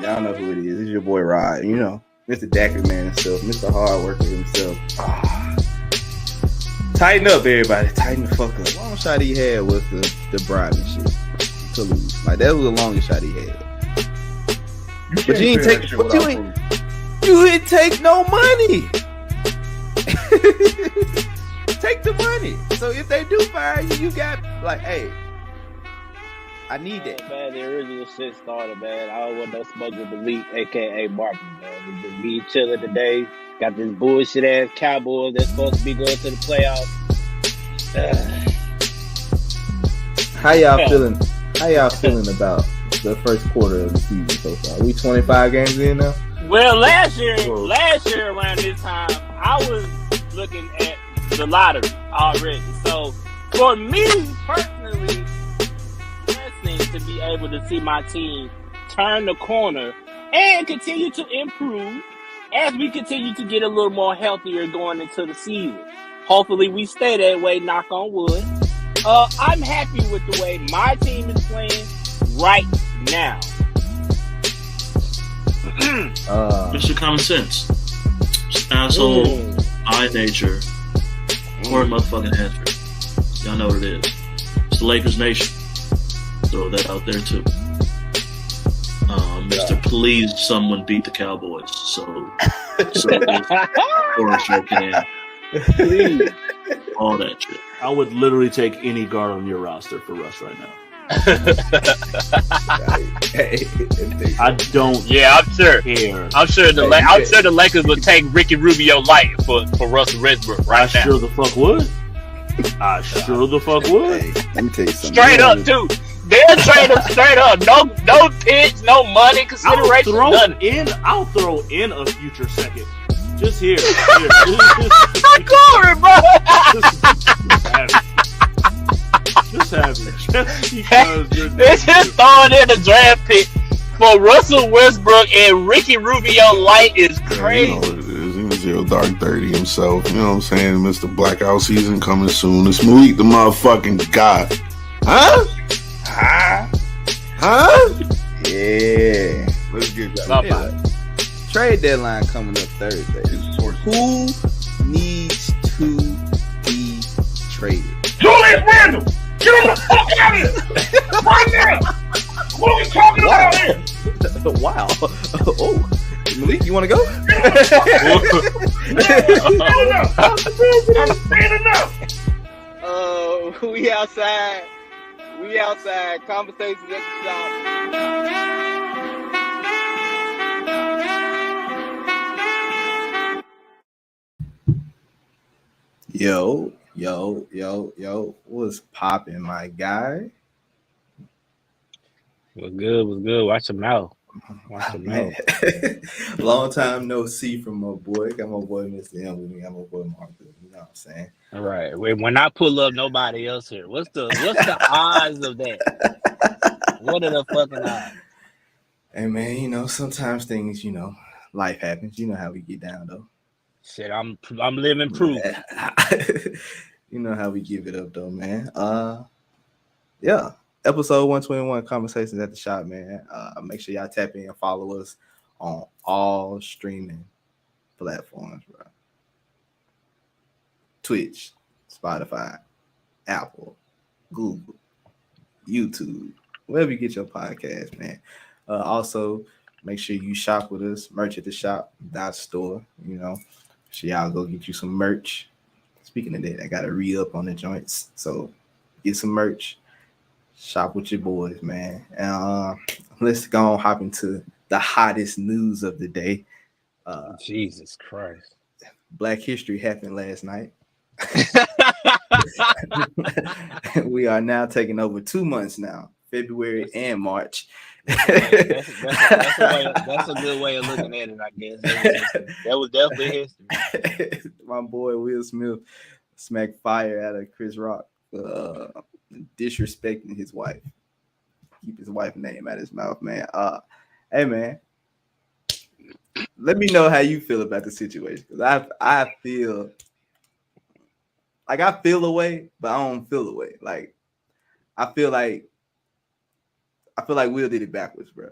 Y'all know who it is. It's your boy Rod. You know, Mr. Dacker Man himself, Mr. Hard Worker himself. Tighten up, everybody. Tighten the fuck up. Long shot he had was the bribe and shit to lose. Like that was the longest shot he had. But you didn't take. You didn't take no money. Take the money. So if they do fire you, you got like, hey, I need that. Man, the original shit started, man. I don't want no smoke with Malik, aka Martin, man. We just be chilling today. Got this bullshit ass Cowboys that's supposed to be going to the playoffs. How y'all feeling? How y'all feeling about the first quarter of the season so far? We 25 games in now. Well, last year around this time, I was looking at the lottery already. So for me personally, blessing to be able to see my team turn the corner and continue to improve as we continue to get a little more healthier going into the season. Hopefully we stay that way, knock on wood. I'm happy with the way my team is playing right now. It's your common sense. Asshole, I nature, or motherfucking answer. Y'all know what it is. It's the Lakers Nation. Throw that out there too. Mr. Please, someone beat the Cowboys. So or can Please. All that shit. I would literally take any guard on your roster for Russ right now. I don't. Yeah, I'm sure. Care. I'm sure the Lakers would take Ricky Rubio light for Russell Westbrook right now. Sure the fuck would. I sure the fuck would. Hey, let me tell you something. Straight up, too. They'll trade him straight up. No picks, no money consideration. I'll throw in a future second. Just here. Glory, bro. Just have it. Just because It's just throwing in a draft pick for Russell Westbrook and Ricky Rubio light is crazy. You know what it is. He was your dark 30 himself. You know what I'm saying? Mr. Blackout season coming soon. It's Malik the motherfucking god. Huh? Yeah. Let's get that. Trade deadline coming up Thursday. Who needs to be traded? Julius Randle! Get him the fuck out of here! Right now! What are we talking about here? Wow. Oh, Malik, you want to go? I'm saying enough! We outside. Conversations at the shop. Yo. What's popping, my guy? Was good. Watch your mouth. Long time no see from my boy. Got my boy Mr. M with me. Got my boy Marcus. You know what I'm saying? All right. When I pull up, nobody else here. What's the odds of that? What are the fucking odds? Hey man, you know, sometimes things, you know, life happens. You know how we get down though. Shit, I'm living proof. You know how we give it up though, man. Yeah. Episode 121, Conversations at the Shop, man. Make sure y'all tap in and follow us on all streaming platforms, bro. Twitch, Spotify, Apple, Google, YouTube, wherever you get your podcast, man. Also, make sure you shop with us, merch at the shop.store, you know. So y'all go get you some merch. Speaking of that, I got to re-up on the joints. So get some merch. Shop with your boys, man. Let's go and hop into the hottest news of the day. Jesus Christ. Black History happened last night. We are now taking over 2 months now, February and March. That's a good way of looking at it, I guess. That was definitely history. My boy Will Smith smacked fire out of Chris Rock, disrespecting his wife. Keep his wife's name out of his mouth, man. Hey, man. Let me know how you feel about the situation, because I feel like I feel away, but I don't feel away. Like I feel like Will did it backwards, bro.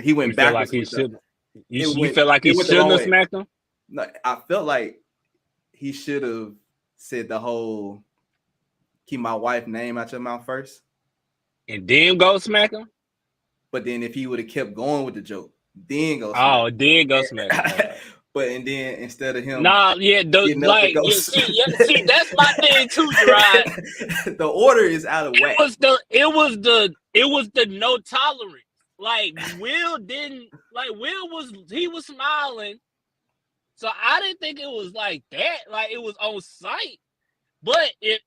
He went You feel backwards. like he with the- should. it You went- feel like he it went the shouldn't wrong have way. smacked him? No, I felt like he should have said the whole "keep my wife's name out your mouth" first. And then go smack him? But then if he would have kept going with the joke, then go. Oh, smack then go smack him. him. But and then instead of him, Nah, yeah, getting up like to go see, that's my thing too, Jarrod. the order is out of whack. It was the no tolerance. Like Will was smiling. So I didn't think it was like that. Like it was on sight. But if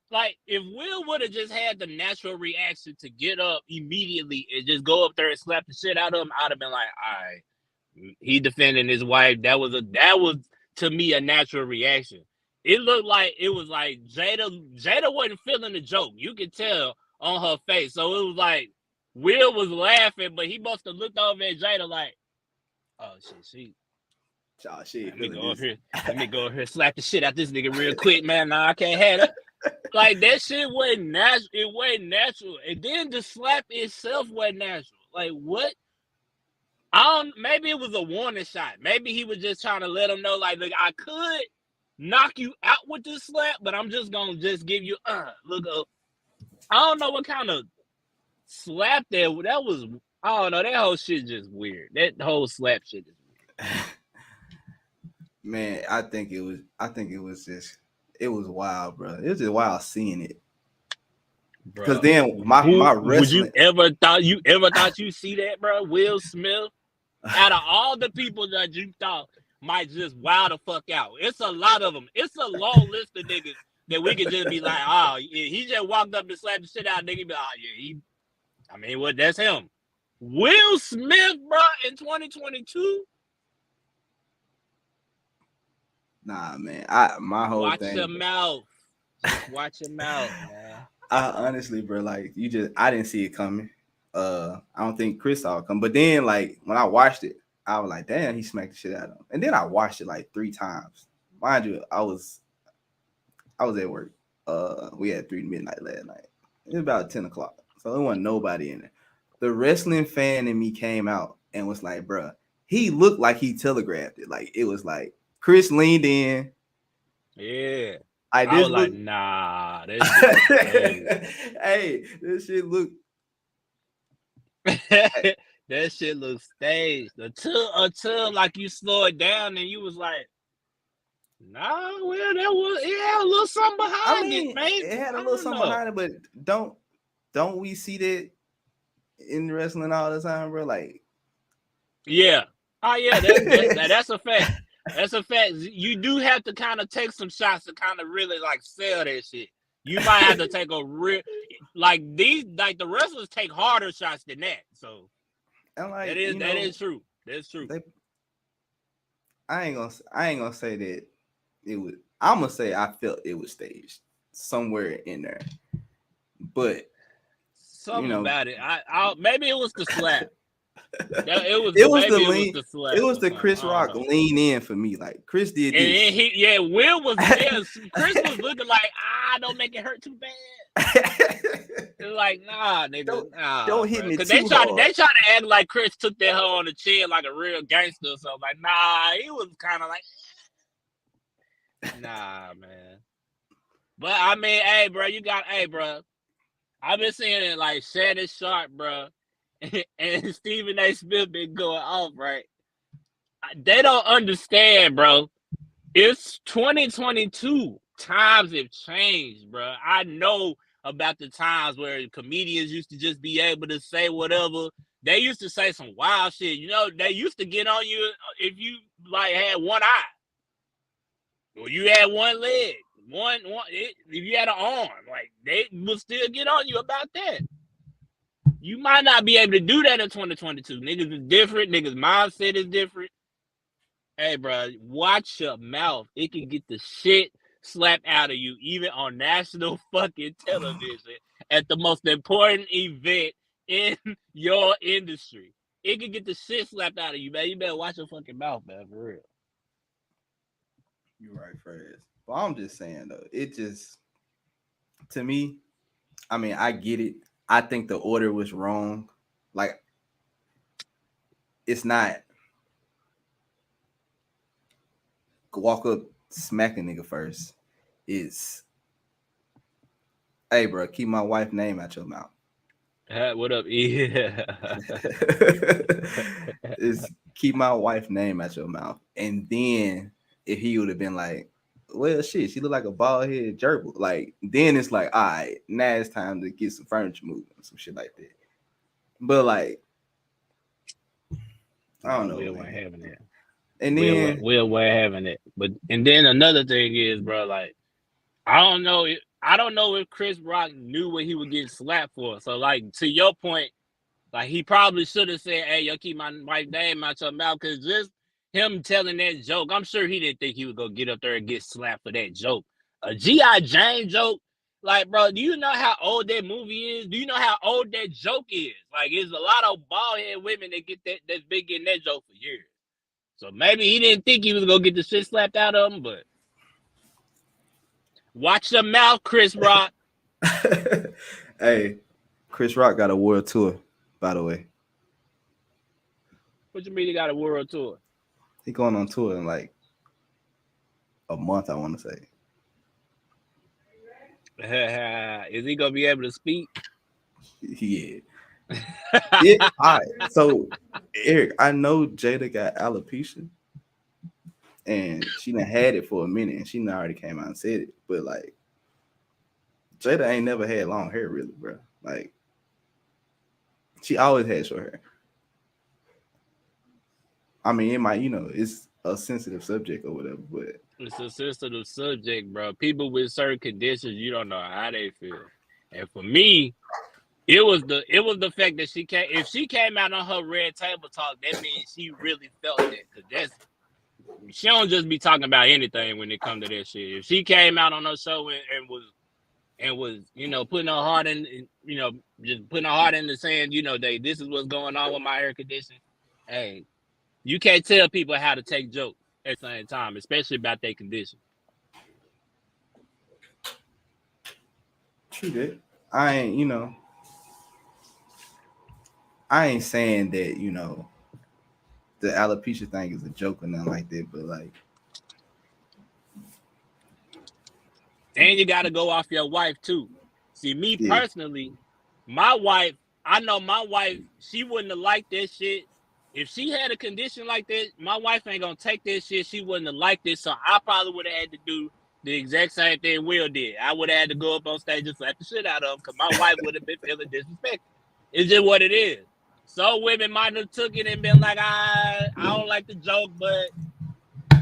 Will would have just had the natural reaction to get up immediately and just go up there and slap the shit out of him, I'd have been like, all right, he defending his wife. That was to me a natural reaction. It looked like it was like Jada wasn't feeling the joke. You could tell on her face. So it was like Will was laughing, but he must have looked over at Jada like, oh shit, let me go over here, slap the shit out this nigga real quick, man. Nah, I can't have it. Like that shit wasn't natural. It wasn't natural. And then the slap itself wasn't natural. Like what? Maybe it was a warning shot. Maybe he was just trying to let him know, like, look, I could knock you out with this slap, but I'm just gonna give you look up. I don't know what kind of slap that was. I don't know. That whole shit just weird. That whole slap shit is weird. Man, I think it was wild, bro. It was just wild seeing it. Because then my wrestling. Would you ever thought you see that, bro? Will Smith, out of all the people that you thought might just wow the fuck out, it's a lot of them. It's a long list of niggas that we could just be like, oh, yeah, he just walked up and slapped the shit out. Nigga be like, oh yeah, that's him. Will Smith, bro, in 2022. Nah, man. My whole Watch thing. your mouth. Watch your mouth, man. I honestly, bro, like I didn't see it coming. I don't think Chris saw it coming. But then, like when I watched it, I was like, damn, he smacked the shit out of him. And then I watched it like 3 times. Mind you, I was at work. We had 3 midnight last night. It was about 10 o'clock. So there wasn't nobody in there. The wrestling fan in me came out and was like, bro, he looked like he telegraphed it. Like it was like Chris leaned in. Yeah. I was like, nah. Hey, this shit look. That shit looks staged. Until like you slow it down and you was like, nah, well, it had a little something behind it, man. It had a little something behind it, but don't we see that in wrestling all the time, bro? Like, yeah. Oh yeah, that's a fact. That's a fact. You do have to kind of take some shots to kind of really like sell that shit. You might have to take a real the wrestlers take harder shots than that. So like, that is true. That's true. I ain't gonna say that it was. I'm gonna say I felt it was staged somewhere in there, but something about it. Maybe it was the slap. It was the Chris Rock lean in for me. Like Chris did this. Will was there. Chris was looking like, don't make it hurt too bad. It's like, nah, nigga, don't hit me too hard. They try to act like Chris took that hoe on the chin like a real gangster or something. Like, nah, he was kind of like, nah, man. But I mean, hey, bro, I've been seeing it like Shannon Sharp, bro. And Stephen A. Smith been going off, right? They don't understand, bro. It's 2022. Times have changed, bro. I know about the times where comedians used to just be able to say whatever. They used to say some wild shit. You know, they used to get on you if you like had one eye, or you had one leg, if you had an arm. Like they would still get on you about that. You might not be able to do that in 2022. Niggas is different. Niggas' mindset is different. Hey, bro, watch your mouth. It can get the shit slapped out of you, even on national fucking television at the most important event in your industry. It can get the shit slapped out of you, man. You better watch your fucking mouth, man, for real. You're right, Fred. Well, I'm just saying, though, it just, to me, I mean, I get it. I think the order was wrong. Like, it's not walk up, smack a nigga first. It's, hey, bro, keep my wife's name out your mouth. What up, E? It's keep my wife's name out your mouth. And then if he would have been like, well, shit, she look like a bald headed gerbil. Like, then it's like, all right, now it's time to get some furniture moving, some shit like that. But like, I don't know. We weren't having that. And then we weren't having it. But and then another thing is, bro, like, I don't know if Chris Rock knew what he was getting slapped for. So, like, to your point, like, he probably should have said, hey, yo, keep my wife's name out your mouth, because just him telling that joke, I'm sure he didn't think he was going to get up there and get slapped for that joke. A G.I. Jane joke, like, bro, do you know how old that movie is? Do you know how old that joke is? Like, there's a lot of bald-headed women that get that's been getting that joke for years. So maybe he didn't think he was going to get the shit slapped out of him, but watch your mouth, Chris Rock. Hey, Chris Rock got a world tour, by the way. What you mean he got a world tour? He going on tour in like a month, I want to say. Is he gonna be able to speak? Yeah. Yeah. All right. So, Eric, I know Jada got alopecia, and she done had it for a minute, and she done already came out and said it. But like, Jada ain't never had long hair, really, bro. Like, she always had short hair. I mean, it might, it's a sensitive subject or whatever, but it's a sensitive subject, bro. People with certain conditions, you don't know how they feel. And for me, it was the fact that if she came out on her Red Table Talk, that means she really felt that. Cause she don't just be talking about anything when it comes to that shit. If she came out on her show and was putting her heart in, just putting her heart in the sand, this is what's going on with my hair condition. Hey, you can't tell people how to take jokes at the same time, especially about their condition. True that. I ain't saying that, the alopecia thing is a joke or nothing like that, but like, and you got to go off your wife too. See, me personally, I know my wife, she wouldn't have liked that shit. If she had a condition like that, my wife ain't gonna take that shit. She wouldn't have liked it, so I probably would have had to do the exact same thing Will did. I would have had to go up on stage and slap the shit out of him, because my wife would have been feeling disrespected. It's just what it is. Some women might have took it and been like, I don't like the joke, but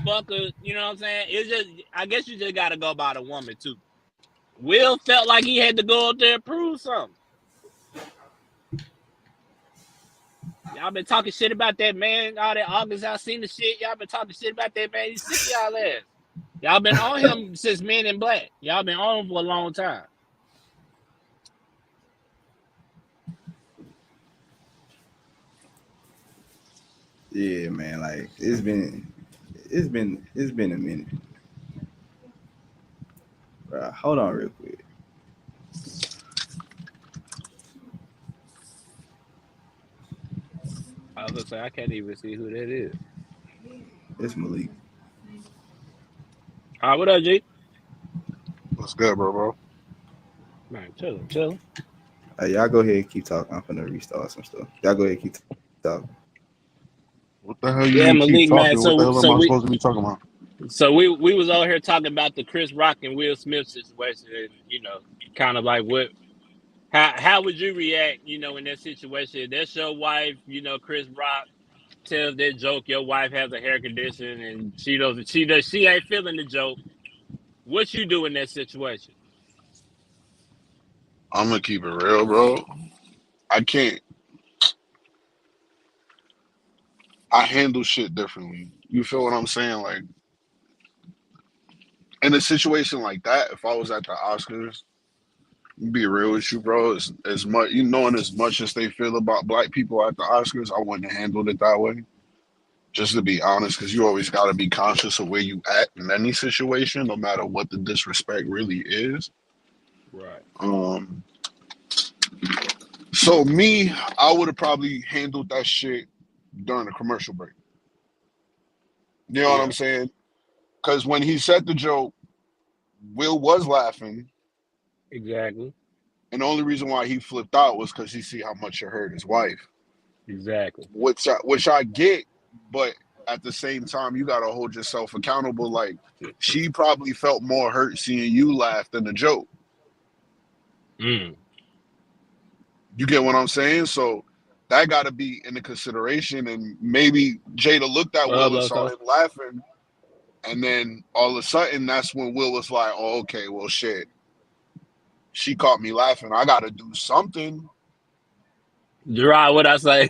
fuck her, you know what I'm saying? It's just, I guess you just gotta go by the woman too. Will felt like he had to go up there and prove something. Y'all been talking shit about that man all that August. I seen the shit. Y'all been talking shit about that man. He's sick of y'all ass. Y'all been on him since Men in Black. Y'all been on him for a long time. Yeah, man. Like, it's been a minute. Bro, hold on real quick. I was gonna say, I can't even see who that is. It's Malik. All right, what up, G? What's good, bro? Man, chillin'. Hey, y'all go ahead and keep talking. I'm finna restart some stuff. Y'all go ahead and keep talking. What the hell you Malik, keep talking? man. What the hell am I supposed to be talking about? So we was over here talking about the Chris Rock and Will Smith situation, and kind of like how would you react, in that situation? That's your wife, Chris Rock tells that joke, your wife has a hair condition and she ain't feeling the joke. What you do in that situation? I'm gonna keep it real, bro. I handle shit differently. You feel what I'm saying? Like, in a situation like that, if I was at the Oscars, be real with you, bro. As much knowing as much as they feel about black people at the Oscars, I wouldn't have handled it that way. Just to be honest, because you always got to be conscious of where you at in any situation, no matter what the disrespect really is. Right. So me, I would have probably handled that shit during the commercial break. You know what I'm saying? Because when he said the joke, Will was laughing. Exactly. And the only reason why he flipped out was because he see how much it hurt his wife. Exactly. Which I get, but at the same time, you gotta hold yourself accountable. Like, she probably felt more hurt seeing you laugh than the joke. Mm. You get what I'm saying? So that gotta be in the consideration. And maybe Jada looked at Will and saw him laughing, and then all of a sudden, that's when Will was like, "Oh, okay, well, shit. She caught me laughing. I gotta do something." Jarrod, what I say?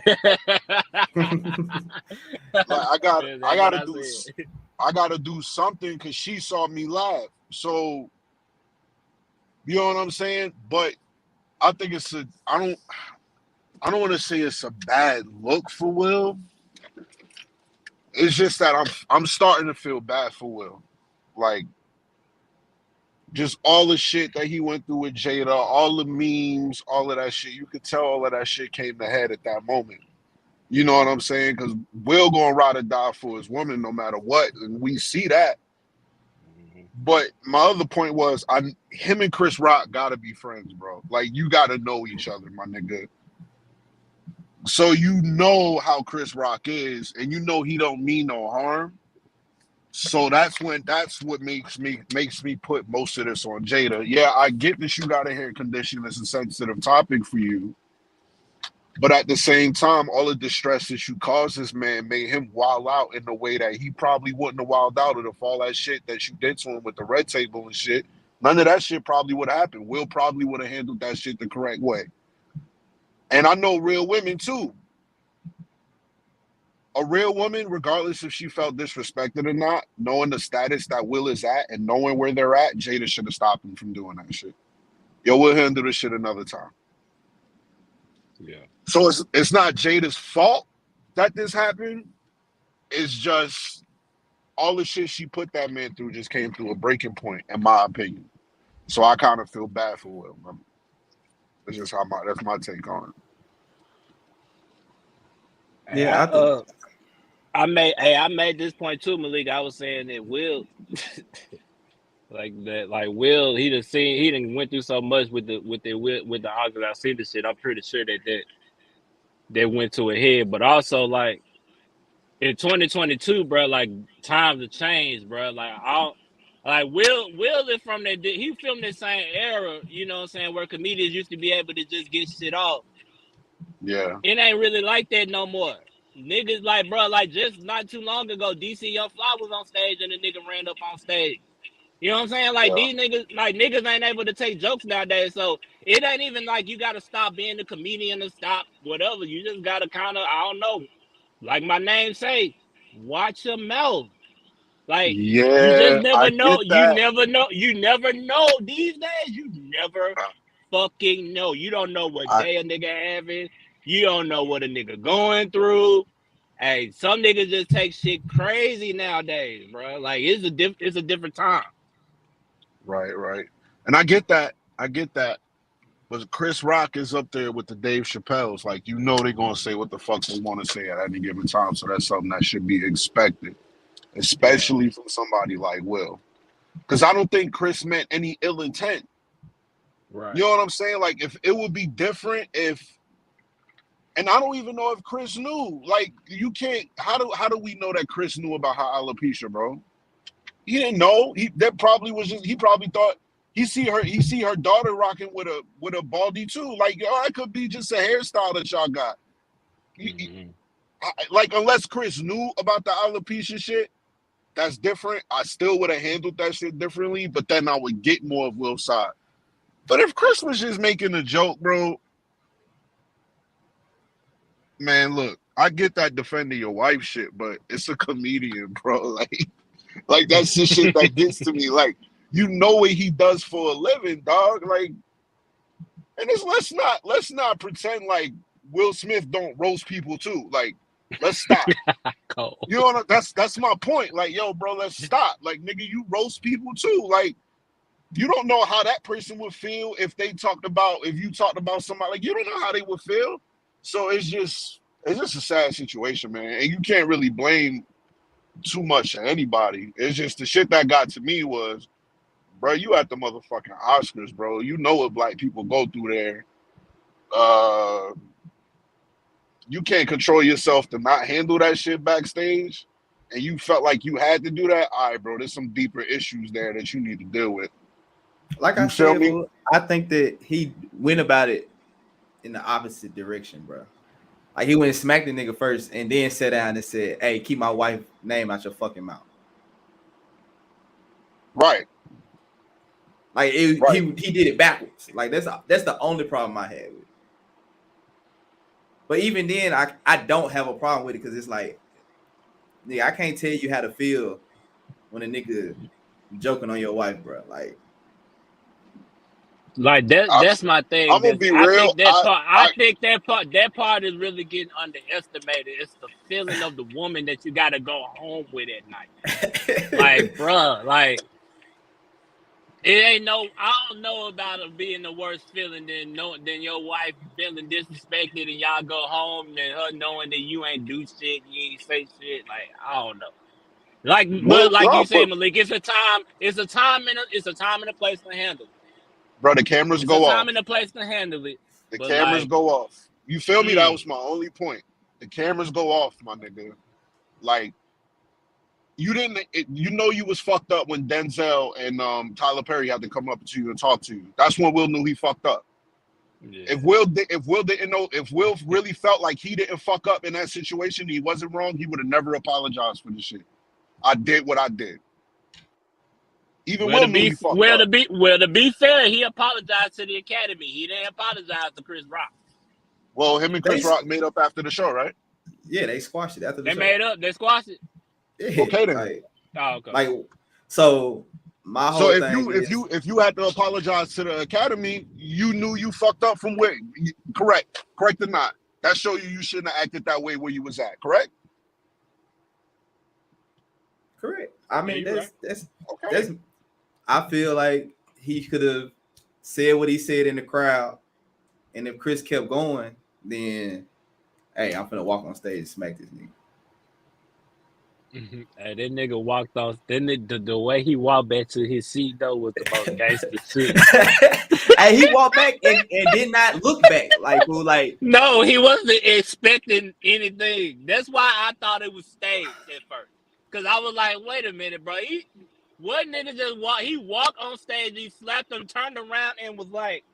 Like, I gotta do something because she saw me laugh. So, you know what I'm saying? But I think I don't want to say it's a bad look for Will. It's just that I'm starting to feel bad for Will. Like, just all the shit that he went through with Jada, all the memes, all of that shit. You could tell all of that shit came to head at that moment. You know what I'm saying? Because Will gonna ride or die for his woman no matter what, and we see that. But my other point was, him and Chris Rock gotta be friends, bro. Like, you gotta know each other, my nigga. So you know how Chris Rock is, and you know he don't mean no harm. So that's what makes me put most of this on Jada. Yeah, I get that you got a hair condition. It's a sensitive topic for you. But at the same time, all of the stress that you caused this man made him wild out in the way that he probably wouldn't have wild out if all that shit that you did to him with the red table and shit. None of that shit probably would have happened. Will probably would have handled that shit the correct way. And I know real women too. A real woman, regardless if she felt disrespected or not, knowing the status that Will is at and knowing where they're at, Jada should have stopped him from doing that shit. Yo, we'll handle this shit another time. Yeah. So it's not Jada's fault that this happened. It's just all the shit she put that man through just came through a breaking point, in my opinion. So I kind of feel bad for Will. That's just that's my take on it. Yeah, I made this point too, Malik. I was saying that Will, Will, he done went through so much with the August. I see the shit. I'm pretty sure that went to a head, but also like in 2022, bro, like times have changed, bro. Like Will is from that. He filmed the same era, you know what I'm saying, where comedians used to be able to just get shit off. Yeah. It ain't really like that no more. Niggas like, bro, like just not too long ago, DC Young Fly was on stage and the nigga ran up on stage. You know what I'm saying? Like these niggas ain't able to take jokes nowadays. So it ain't even like you gotta stop being a comedian to stop whatever. You just gotta kind of, I don't know, like my name say, watch your mouth. Like you just never know. You never know. You never know these days. You never fucking know. You don't know what day a nigga having. You don't know what a nigga going through. Hey, some niggas just take shit crazy nowadays, bro. Like it's a different time. Right. And I get that. But Chris Rock is up there with the Dave Chappelle's. Like, you know they're going to say what the fuck they want to say at any given time. So that's something that should be expected, especially from somebody like Will. Because I don't think Chris meant any ill intent. Right. You know what I'm saying? Like, if it would be different if... And I don't even know if Chris knew. Like, you can't... How do we know that Chris knew about her alopecia, bro? He didn't know. He probably thought... He see her daughter rocking with a baldy too. Like, yo, that could be just a hairstyle that y'all got. Like, unless Chris knew about the alopecia shit, that's different. I still would have handled that shit differently, but then I would get more of Will's side. But if Chris was just making a joke, bro, man, look, I get that defending your wife shit, but it's a comedian, bro. Like that's the shit that gets to me. Like, you know what he does for a living, dog. Like, and let's not pretend like Will Smith don't roast people too. Like, let's stop. Cool. You know, that's my point. Like, yo, bro, let's stop. Like, nigga, you roast people too. Like, you don't know how that person would feel if you talked about somebody. Like, you don't know how they would feel. So it's just, it's just a sad situation, man. And you can't really blame too much of anybody. It's just the shit that got to me was, bro, you at the motherfucking Oscars, bro. You know what black people go through there. You can't control yourself to not handle that shit backstage, and you felt like you had to do that. All right, bro, there's some deeper issues there that you need to deal with. Like I said, bro, I think that he went about it in the opposite direction, bro. Like he went and smacked the nigga first, and then sat down and said, "Hey, keep my wife's name out your fucking mouth." Right. Like he did it backwards. Like that's the only problem I had with it. But even then, I don't have a problem with it because it's like, nigga, I can't tell you how to feel when a nigga joking on your wife, bro. Like that's my thing. I'm gonna be real. I think that part is really getting underestimated. It's the feeling of the woman that you gotta go home with at night. Like, bro, like it ain't no. I don't know about it being the worst feeling than your wife feeling disrespected and y'all go home and her knowing that you ain't do shit, you ain't say shit. Like I don't know. Like you say, Malik, it's a time and a place to handle it. Bro, the cameras go off. Time and a place to handle it. The cameras go off. You feel me? That was my only point. The cameras go off, my nigga. Like, you you was fucked up when Denzel and Tyler Perry had to come up to you and talk to you. That's when Will knew he fucked up. Yeah. If Will didn't know, if Will really felt like he didn't fuck up in that situation, he wasn't wrong, he would have never apologized for the shit. I did what I did. Even Will knew he fucked up. To be fair, he apologized to the Academy. He didn't apologize to Chris Rock. Well, him and Chris Rock made up after the show, right? Yeah, they squashed it after the show. They made up. They squashed it. Yeah, okay then. Okay. Like, so my whole if you had to apologize to the Academy, you knew you fucked up from where? Correct or not? That show you shouldn't have acted that way where you was at. Correct. I mean, that's okay. I feel like he could have said what he said in the crowd, and if Chris kept going, then hey, I'm finna walk on stage and smack this nigga. Mm-hmm. Hey, that nigga walked off. Then the way he walked back to his seat though was the most gangster shit. Hey, he walked back and did not look back. Like no, he wasn't expecting anything. That's why I thought it was staged at first. Cause I was like, wait a minute, bro. What nigga just walk? He walked on stage, he slapped him, turned around, and was like,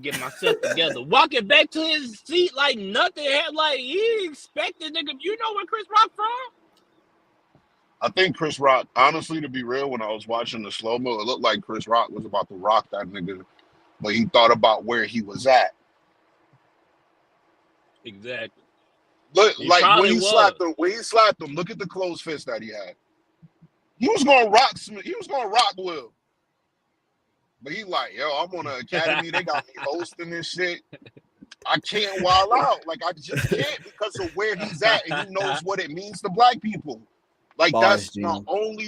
get myself together. Walking back to his seat like nothing had, like he expected, nigga. You know where Chris Rock from? I think Chris Rock, honestly, to be real, when I was watching the slow-mo, it looked like Chris Rock was about to rock that nigga, but he thought about where he was at. Exactly. Look, like when he slapped him, look at the closed fist that he had. He was gonna rock Smith. He was gonna rock Will. But he like, yo, I'm on an Academy. They got me hosting this shit. I can't wild out. Like, I just can't because of where he's at, and he knows what it means to black people. Like, that's my only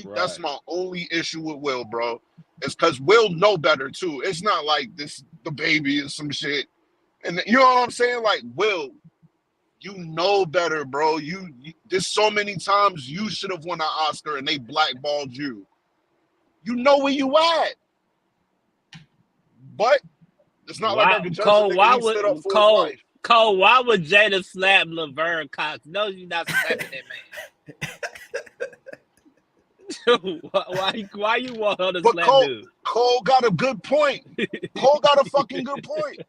issue with Will, bro. It's because Will know better too. It's not like the baby is some shit. And you know what I'm saying? Like, Will, you know better, bro. There's so many times you should have won an Oscar and they blackballed you. You know where you at. But it's not like I can judge Cole, why would Jada slap Laverne Cox? No, you're not slapping that man. why you want her to slap dude? Cole got a good point. Cole got a fucking good point.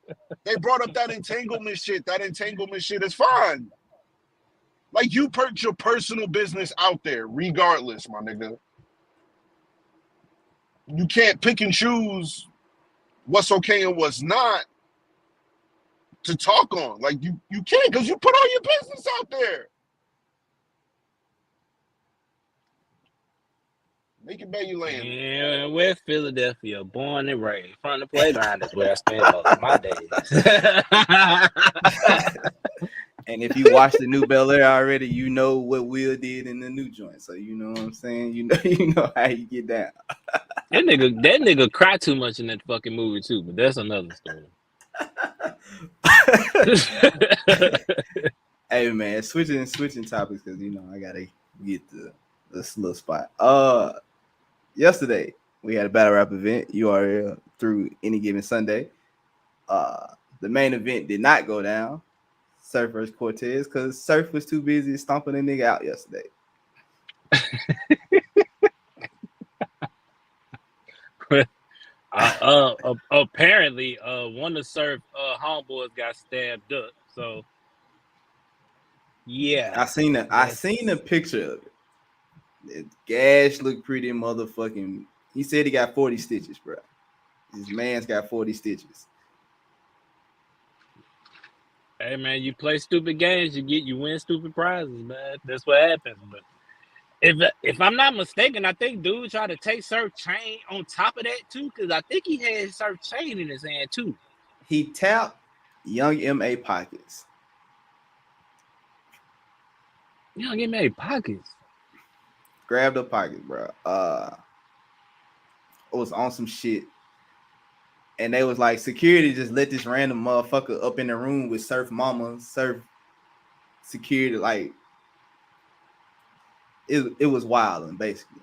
They brought up that entanglement shit. That entanglement shit is fine. Like, you put your personal business out there, regardless, my nigga. You can't pick and choose what's okay and what's not to talk on. Like, you can't, because you put all your business out there. Make it better you land. Yeah, we're Philadelphia, born and raised. From the playground is where I spend most of my days. And if you watch the new Bel Air already, you know what Will did in the new joint. So you know what I'm saying? You know how you get down. That nigga cried too much in that fucking movie too, but that's another story. Hey man, switching topics because I gotta get this little spot. Yesterday we had a battle rap event. URL through Any Given Sunday. The main event did not go down. Surf versus Cortez because Surf was too busy stomping a nigga out yesterday. Apparently, one of Surf homeboys got stabbed up. So, yeah, I seen a picture of it. The gash looked pretty motherfucking. He said he got 40 stitches, bro. His man's got 40 stitches. Hey man, you play stupid games, you win stupid prizes, man. That's what happens. But if I'm not mistaken, I think dude tried to take Surf chain on top of that too, because I think he had Surf chain in his hand too. He tapped Young M.A. pockets. Young M.A. pockets. Grabbed a pocket, bro. It was on some shit. And they was like, security just let this random motherfucker up in the room with Surf Mama, Surf security. Like, it was wilding, basically.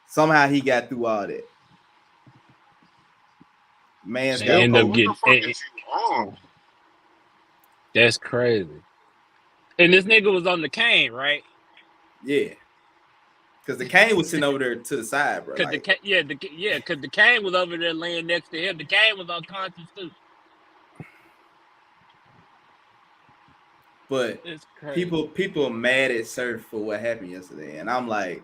Somehow he got through all that. Man's got end up what getting. the fuck is you on? That's crazy. And this nigga was on the cane, right? Yeah. Because the cane was sitting over there to the side, bro. Because the cane was over there laying next to him. The cane was unconscious too. But people are mad at Surf for what happened yesterday, and I'm like,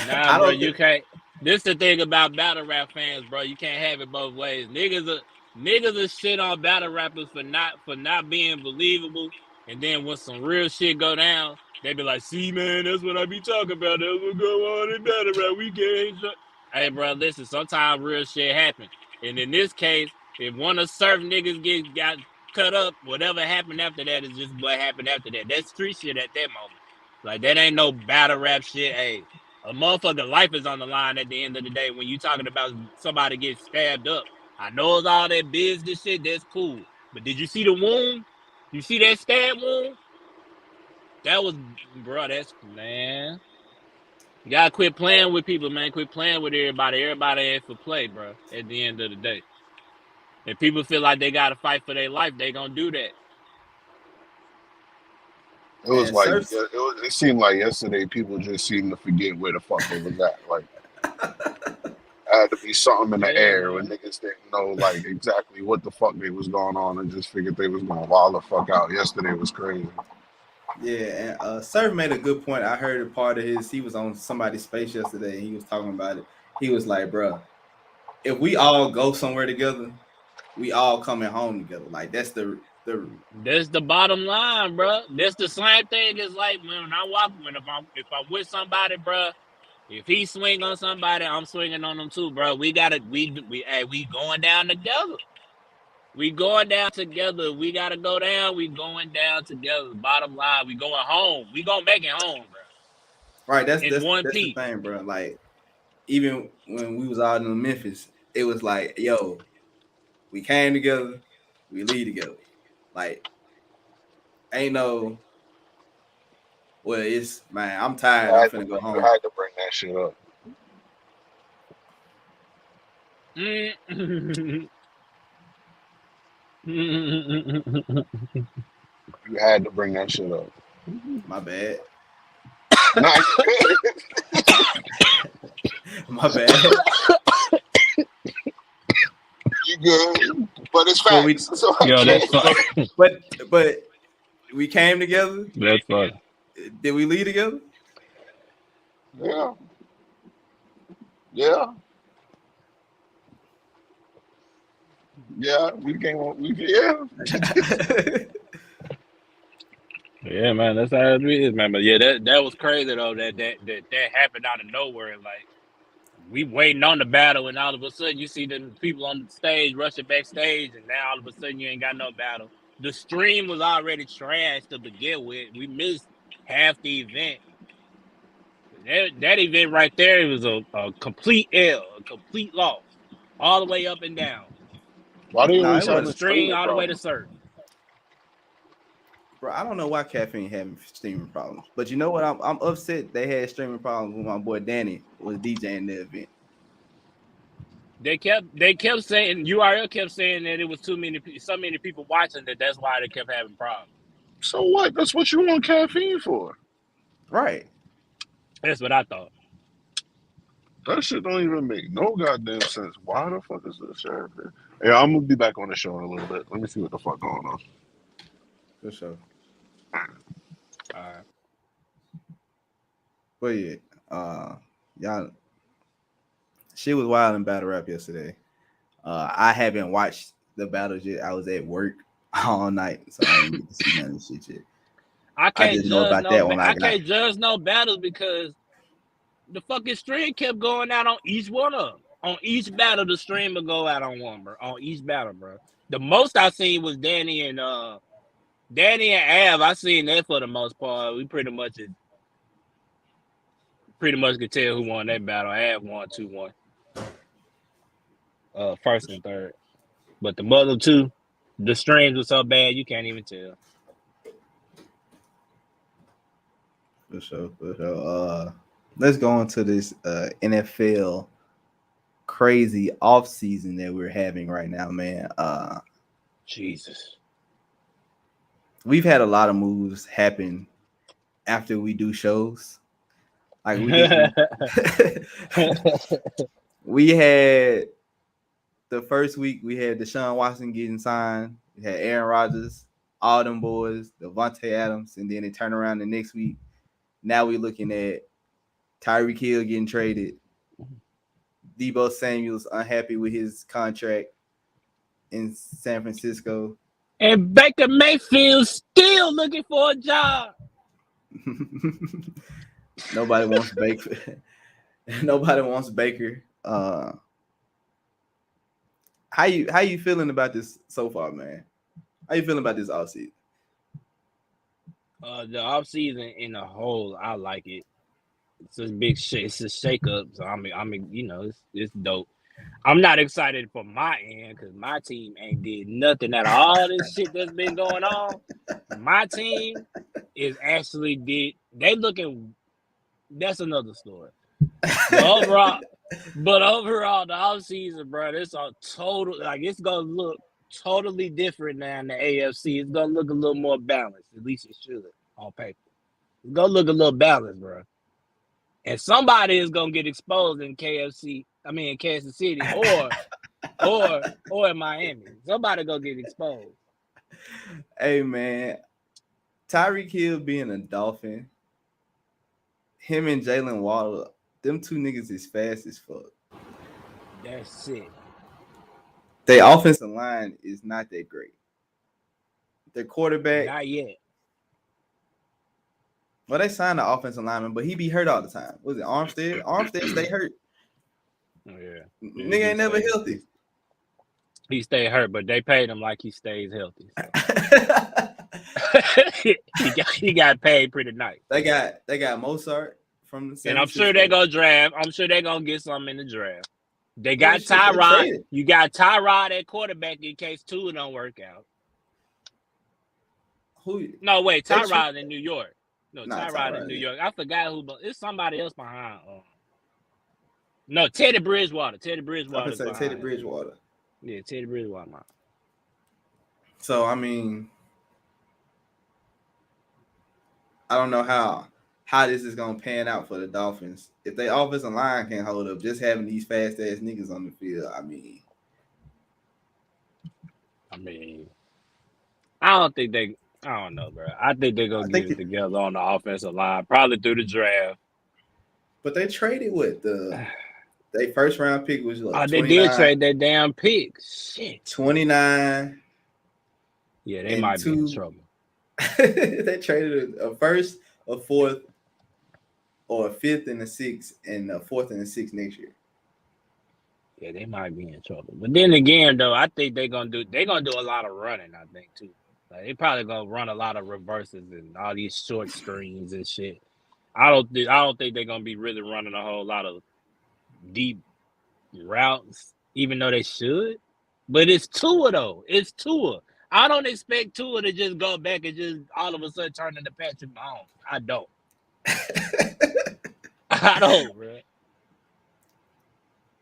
nah, bro, you can't. This the thing about battle rap fans, bro. You can't have it both ways. Niggas are shit on battle rappers for not being believable, and then when some real shit go down, they be like, "See, man, that's what I be talking about. That's what go on in battle rap. We can't." Hey, bro, listen. Sometimes real shit happen, and in this case, if one of Surf niggas got cut up, whatever happened after that is just what happened after that. That's street shit at that moment. Like that ain't no battle rap shit. Hey. A motherfucker life is on the line at the end of the day when you talking about somebody get stabbed up. I know it's all that business shit, that's cool. But did you see the wound? You see that stab wound? That was, bro, that's, man. You gotta quit playing with people, man. Quit playing with everybody. Everybody ain't for play, bro, at the end of the day. If people feel like they gotta fight for their life, they gonna do that. It was Man, like Surf's- it seemed like yesterday people just seemed to forget where the fuck they was at. Like, had to be something in the air when niggas didn't know like exactly what the fuck they was going on and just figured they was gonna wild the fuck out. Yesterday was crazy. Yeah, and Surf made a good point. I heard a part of his. He was on somebody's space yesterday, and he was talking about it. He was like, "Bro, if we all go somewhere together, we all coming home together. Like that's the bottom line, bro. That's the same thing as like when I walk if I'm with somebody, bro. If he swing on somebody, I'm swinging on them too, bro. We going down together. We going down together. We gotta go down. We going down together. Bottom line, we going home. We gonna make it home, bro. right. That's one the piece. thing, bro. Like even when we was out in Memphis, it was like, yo, we came together, we leave together. Like ain't no. Well, it's man. I'm tired. I'm finna go home. You had to bring that shit up. You had to bring that shit up. My bad. Nah, My bad. you good, but it's facts. Yo, that's fine. But we came together. That's fine. Did we leave together? Yeah. Yeah. Yeah, Yeah, man, that's how it is, man. But yeah, that was crazy though. That happened out of nowhere. Like we waiting on the battle, and all of a sudden you see the people on the stage rushing backstage, and now all of a sudden you ain't got no battle. The stream was already trash to begin with. We missed half the event. That event right there was a complete L, a complete loss. all the way up and down. Why do you Nah, always it From have wasn't. string all the way to surf. Bro, I don't know why caffeine having streaming problems, but you know what? I'm upset they had streaming problems when my boy Danny was DJing the event. They kept saying URL kept saying that it was so many people watching that's why they kept having problems. So what? That's what you want caffeine for. Right. That's what I thought. That shit don't even make no goddamn sense. Why the fuck is this shit? Yeah, I'm gonna be back on the show in a little bit. Let me see what the fuck going on. For sure. All right. But yeah, y'all, she was wild in battle rap yesterday. I haven't watched the battles yet. I was at work all night, so I didn't get to see none of this shit yet. I can't judge no battles because the fucking stream kept going out on each one of them. On each battle, the stream would go out on one, bro. On each battle, bro. The most I seen was Danny and Av. I seen that for the most part. We pretty much could tell who won that battle. Av won 2-1. First and third. But the other two, the streams were so bad you can't even tell. For sure. Let's go into this NFL crazy off season that we're having right now, man. Jesus. We've had a lot of moves happen after we do shows. Like we had the first week, we had Deshaun Watson getting signed. We had Aaron Rodgers, all them boys, Devontae Adams, and then they turn around the next week. Now we're looking at Tyreek Hill getting traded. Deebo Samuel's unhappy with his contract in San Francisco. And Baker Mayfield still looking for a job. Nobody wants Baker. Nobody wants Baker. How you feeling about this so far, man? How you feeling about this offseason? The offseason in the whole, I like it. It's a big shit. It's a shakeup. So I mean, you know, it's dope. I'm not excited for my end because my team ain't did nothing out of all this shit that's been going on. My team is actually did. They looking. That's another story. But overall, the offseason, bro, it's a total. Like it's gonna look totally different now in the AFC. It's gonna look a little more balanced. At least it should on paper. It's gonna look a little balanced, bro. And somebody is gonna get exposed in Kansas City, or in Miami. Somebody gonna get exposed. Hey man, Tyreek Hill being a Dolphin, him and Jalen Waddle, them two niggas is fast as fuck. That's it. Their offensive line is not that great. Their quarterback, not yet. Well, they signed the offensive lineman, but he be hurt all the time. Was it Armstead? Armstead stay hurt. Oh, yeah. Nigga ain't never healthy. He stay hurt, but they paid him like he stays healthy. So. he got paid pretty nice. They got Mozart from the and I'm sure they're gonna draft. I'm sure they're gonna get something in the draft. They got Tyrod. You got Tyrod at quarterback in case Tua don't work out. Who? No, wait, Tyrod in New York. No, Tyrod in New York. I forgot who, but it's somebody else behind. No, Teddy Bridgewater. Teddy Bridgewater. Teddy Bridgewater. Yeah, Teddy Bridgewater. So I mean, I don't know how this is gonna pan out for the Dolphins. If their offensive line can't hold up, just having these fast ass niggas on the field, I mean, I don't know, bro. I think they're gonna get it together on the offensive line, probably through the draft. But they traded with their first round pick was like 29. They did trade that damn pick. Shit. 29. Yeah, they might be in trouble. They traded a first, a fourth, or a fifth and a sixth, and a fourth and a sixth next year. Yeah, they might be in trouble. But then again, though, I think they're gonna do a lot of running. I think too. Like, they probably gonna run a lot of reverses and all these short screens and shit. I don't think they're gonna be really running a whole lot of deep routes. even though they should. But it's Tua though. It's Tua. I don't expect Tua to just go back and just all of a sudden turn into Patrick Mahomes. I don't. I don't, bro.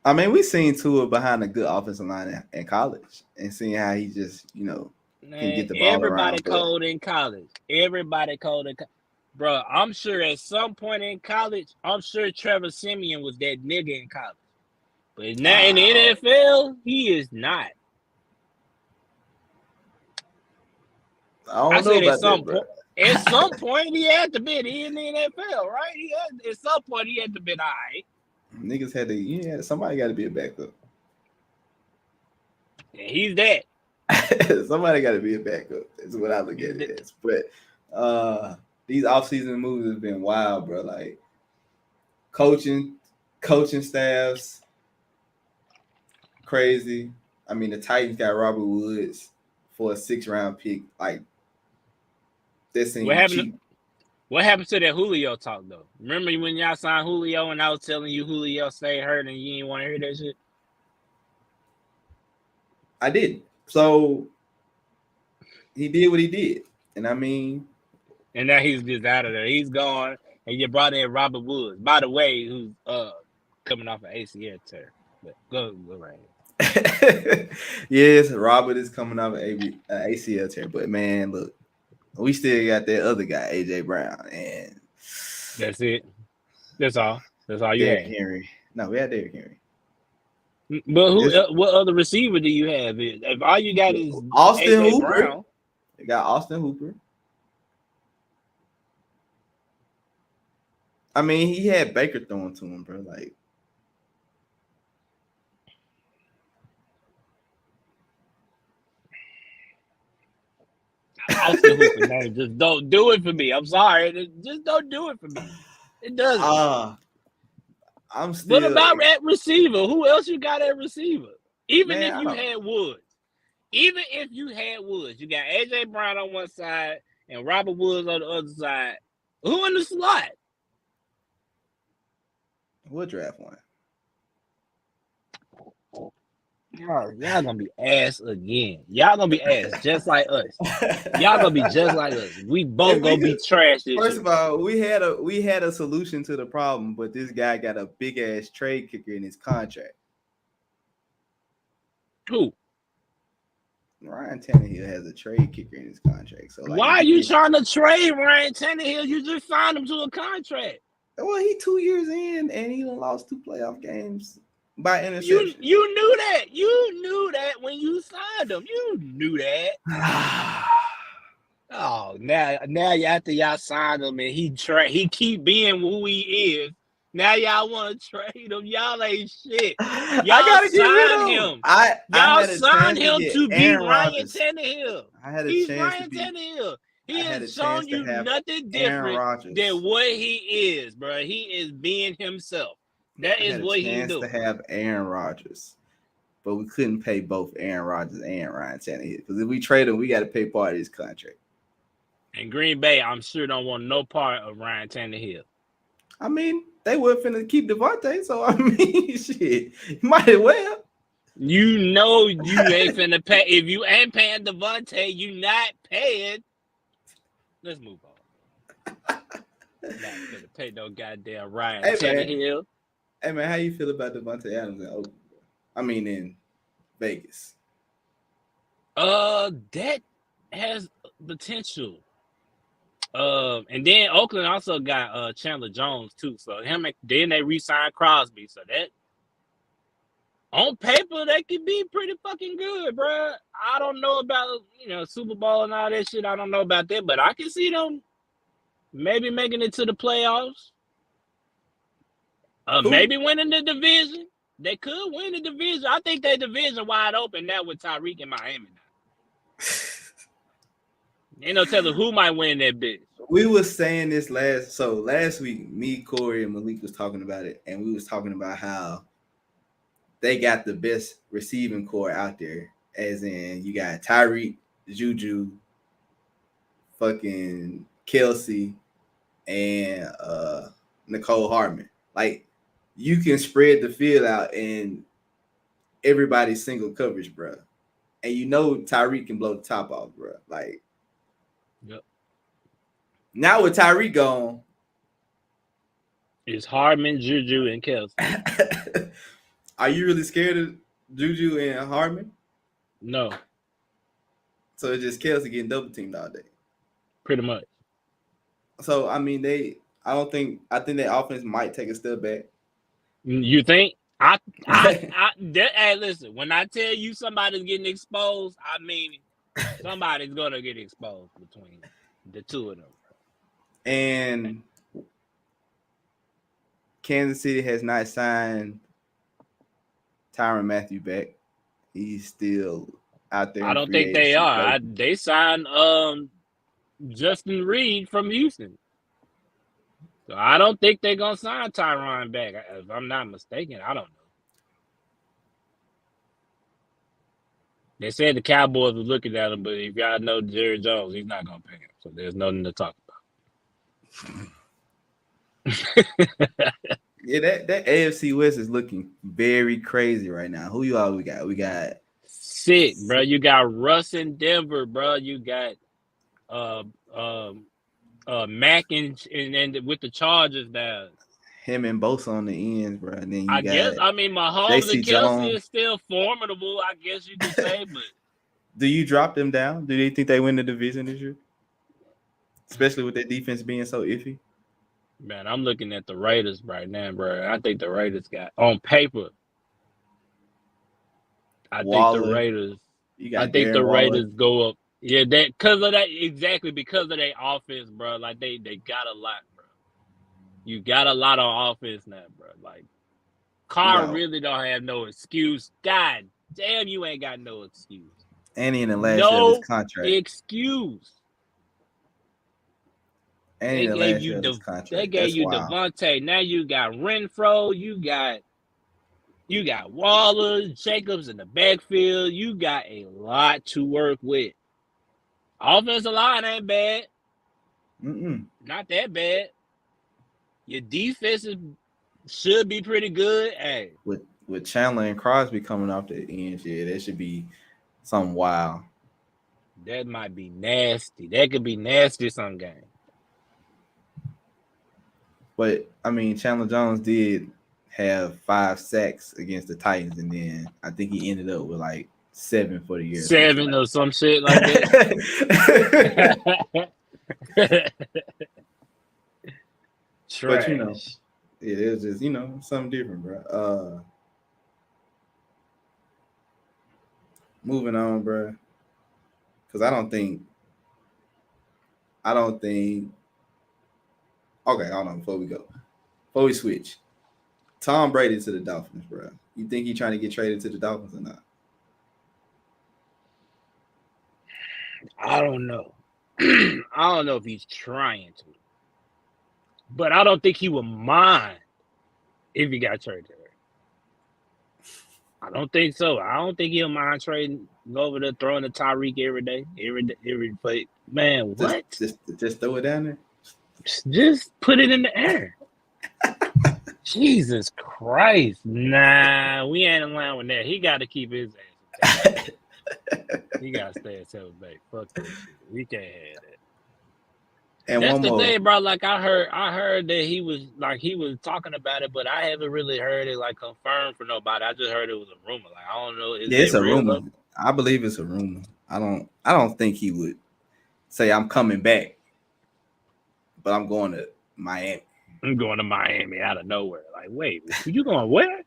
I mean, we seen Tua behind a good offensive line in college, and seeing how he just, can get the ball everybody around. cold in college. Everybody cold in college. Bro, I'm sure at some point in college, I'm sure Trevor Siemian was that nigga in college. But now in the NFL, he is not. I said at some point. At some point, he had to be in the NFL, right? At some point, he had to be all right. Niggas had to, somebody got to be a backup. And he's that. Somebody got to be a backup. That's what I look at it as. But these offseason moves have been wild, bro. Like coaching staffs, crazy. I mean, the Titans got Robert Woods for a 6th-round pick. Like, that seems cheap. What happened to that Julio talk, though? Remember when y'all signed Julio and I was telling you Julio stayed hurt and you didn't want to hear that shit? I did. So, he did what he did. And I mean... And now he's just out of there. He's gone. And you brought in Robert Woods. By the way, who's coming off an ACL tear. But go right ahead. Yes, Robert is coming off an ACL tear. But, man, look. We still got that other guy, AJ Brown, and that's it. That's all. That's all you Derrick had. Henry. No, we had Derrick Henry. But what other receiver do you have? If all you got is Austin AJ Hooper, Brown, you got Austin Hooper. I mean, he had Baker throwing to him, bro. Like. Austin Hooper, man, just don't do it for me. I'm sorry. Just don't do it for me. It doesn't. I'm still. What about at receiver? Who else you got at receiver? Even Man, if you had Woods. You got AJ Brown on one side and Robert Woods on the other side. Who in the slot? What draft one? Y'all gonna be ass again. Y'all gonna be ass just like us. Y'all gonna be just like us. We both gonna be trash. First of all, we had a solution to the problem, but this guy got a big ass trade kicker in his contract. Who? Ryan Tannehill has a trade kicker in his contract. So why are you trying to trade Ryan Tannehill? You just signed him to a contract. Well, he 2 years in and he lost 2 playoff games. By interception. You knew that. You knew that when you signed him. You knew that. Oh, now after y'all signed him and he keep being who he is. Now y'all want to trade him. Y'all ain't shit. Y'all gotta signed him. Y'all signed him to be Ryan Tannehill. I had a He's chance Ryan to be, Tannehill. He I has shown you nothing different than what he is, bro. He is being himself. That is what he do. To have Aaron Rodgers, but we couldn't pay both Aaron Rodgers and Ryan Tannehill because if we trade him, we got to pay part of his contract. And Green Bay, I'm sure don't want no part of Ryan Tannehill. I mean, they were finna keep Devontae, so I mean, shit, you might as well. You know you ain't finna pay. If you ain't paying Devontae, you not paying. Let's move on. Not finna pay no goddamn Ryan Tannehill. Hey man, how you feel about Devontae Adams in Oakland? I mean, in Vegas. That has potential. And then Oakland also got Chandler Jones too. So then they re-signed Crosby. So that on paper that could be pretty fucking good, bro. I don't know about Super Bowl and all that shit. I don't know about that, but I can see them maybe making it to the playoffs. Maybe winning the division. They could win the division. I think that division wide open now with Tyreek in Miami now. Ain't no telling who might win that bitch. We was saying this last week, me, Corey, and Malik was talking about it, and we was talking about how they got the best receiving core out there. As in, you got Tyreek, Juju, fucking Kelsey, and Nicole Hardman. Like, you can spread the field out, and everybody's single coverage, bro. And you know Tyreek can blow the top off, bro. Like, Yep. Now with Tyreek gone, It's Hardman, Juju, and Kelsey. are you really scared of Juju and Hardman? No, So it's just Kelsey getting double teamed all day. pretty much. So I mean, I think their offense might take a step back. You think? Hey, listen. When I tell you somebody's getting exposed, I mean somebody's gonna get exposed between the two of them. And Kansas City has not signed Tyrann Mathieu back. He's still out there. I don't think they are. They signed Justin Reed from Houston. So I don't think they're gonna sign Tyrann back. If I'm not mistaken, I don't know. They said the Cowboys were looking at him, but if y'all know Jerry Jones, he's not gonna pay him. So there's nothing to talk about. Yeah, that AFC West is looking very crazy right now. Who you all we got? We got sick, bro. You got Russ in Denver, bro. You got Mac and with the Chargers now. him and Bosa on the ends, bro. And then you Mahomes JC and Kelsey Jones. is still formidable, I guess you could say, but Do you drop them down? Do they think they win the division this year? Especially with their defense being so iffy. man, I'm looking at the Raiders right now, bro. I think the Raiders got on paper. I think the Raiders. I think the Raiders go up. Yeah, because of that, exactly because of their offense, bro. Like they got a lot, bro. You got a lot on offense now, bro. Like Carr really don't have no excuse. God damn, you ain't got no excuse. And in the last year of his contract. Excuse. And in the last year of his contract. They gave you Devontae. Now you got Renfro. You got Waller, Jacobs in the backfield. You got a lot to work with. Offensive line ain't bad. Not that bad. Your defense should be pretty good. Hey, with Chandler and Crosby coming off the ends, yeah, that should be something wild. That might be nasty. That could be nasty some game. But I mean, Chandler Jones did have 5 sacks against the Titans, and then I think he ended up with like 7 for the year. 7 or some shit like that. Trash. But it is just something different, bro. Moving on, bro. Because I don't think. Okay, hold on. Before we switch, Tom Brady to the Dolphins, bro. You think he's trying to get traded to the Dolphins or not? I don't know. I don't know if he's trying to, but I don't think he would mind if he got traded. I don't think so. I don't think he'll mind trading, go over there throwing the Tyreek every day, every play. Man, what? Just throw it down there. Just put it in the air. Jesus Christ. Nah, we ain't allowing that. He got to keep his ass. He got to stay at Tampa Bay. Fuck that shit. We can't have that. And that's the thing, bro. Like I heard that he was talking about it, but I haven't really heard it like confirmed for nobody. I just heard it was a rumor. Like I don't know. It's a rumor. I believe it's a rumor. I don't think he would say I'm coming back, but I'm going to Miami. I'm going to Miami out of nowhere. Like, wait, you going where?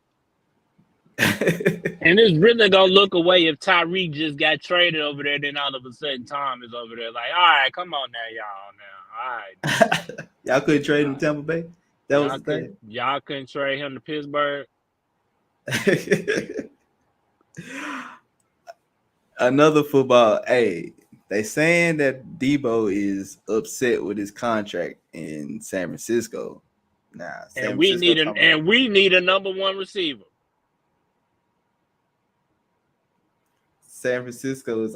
And it's really gonna look away if Tyreek just got traded over there. Then all of a sudden, Tom is over there. Like, all right, come on now, y'all. Now, all right. Y'all couldn't trade him to Tampa Bay. That was the thing. Y'all couldn't trade him to Pittsburgh. Another football. Hey, they saying that Debo is upset with his contract in San Francisco. And we need a number one receiver. San Francisco is